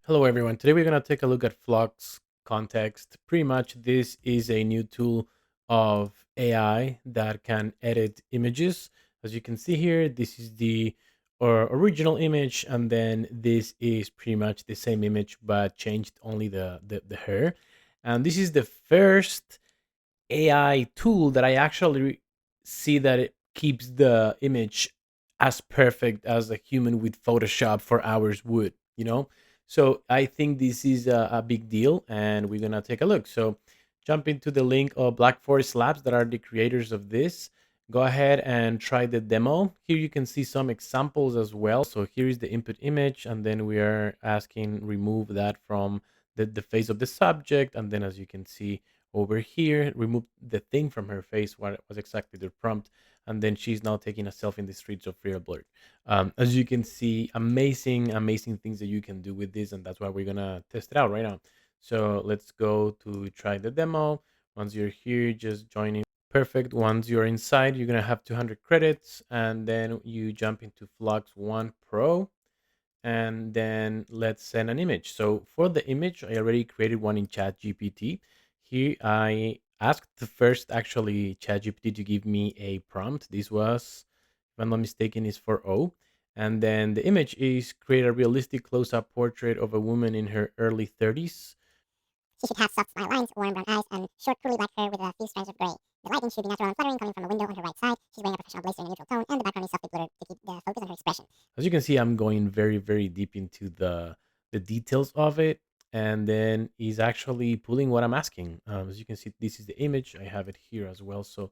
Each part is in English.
Hello, everyone. Today we're going to take a look at Flux Kontext. Pretty much, this is a new tool of AI that can edit images. As you can see here, this is the original image, and then this is pretty much the same image but changed only the hair. And this is the first AI tool that I actually see that it keeps the image as perfect as a human with Photoshop for hours would. So I think this is a big deal, and we're gonna take a look. So jump into the link of Black Forest Labs that are the creators of this. Go ahead and try the demo. Here you can see some examples as well. So here is the input image, and then we are asking remove that from the face of the subject, and then as you can see over here, remove the thing from her face, what was exactly the prompt, and then she's now taking a selfie in the streets of Real Blur. As you can see, amazing things that you can do with this, and that's why we're gonna test it out right now. So let's go to try the demo. Once you're here, just join in. Perfect. Once you're inside, you're gonna have 200 credits, and then you jump into Flux One Pro, and then let's send an image. So for the image, I already created one in ChatGPT. Here I asked the first actually ChatGPT to give me a prompt. This was, if I'm not mistaken, is for O. And then the image is create a realistic close-up portrait of a woman in her early 30s. She should have soft smile lines, warm brown eyes, and short curly black hair with a few strands of gray. The lighting should be natural and flattering, coming from a window on her right side. She's wearing a professional blazer in a neutral tone, and the background is softly blurred to keep the focus on her expression. As you can see, I'm going very deep into the details of it, and then he's actually pulling what I'm asking. As you can see, this is the image. I have it here as well. So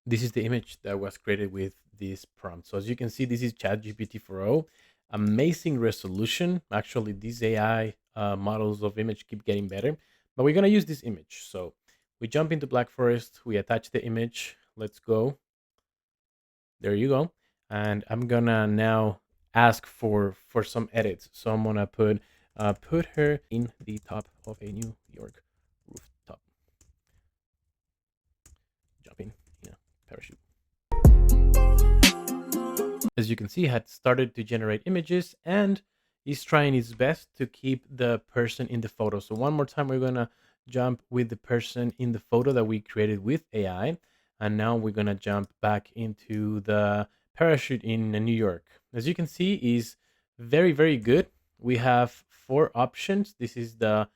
this is the image that was created with this prompt. So as you can see, this is ChatGPT 4o. Amazing resolution. Actually, these AI models of image keep getting better, but we're gonna use this image. So we jump into Black Forest. We attach the image. Let's go. There you go. And I'm gonna now ask for some edits. So I'm gonna put her in the top of a New York rooftop, jumping in a parachute. As you can see, had started to generate images, and he's trying his best to keep the person in the photo. So one more time, we're gonna jump with the person in the photo that we created with AI. And now we're gonna jump back into the parachute in New York. As you can see, is very good. We have four options. This is the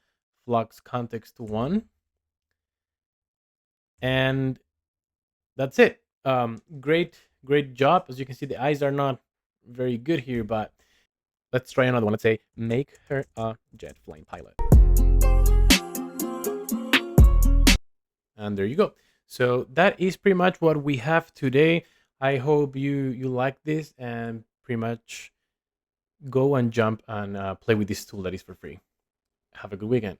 Flux Context one, and that's it. Great job. As you can see, the eyes are not very good here, but let's try another one. Let's say make her a jet flying pilot. And there you go. So that is pretty much what we have today. I hope you like this, and pretty much go and jump and play with this tool that is for free. Have a good weekend.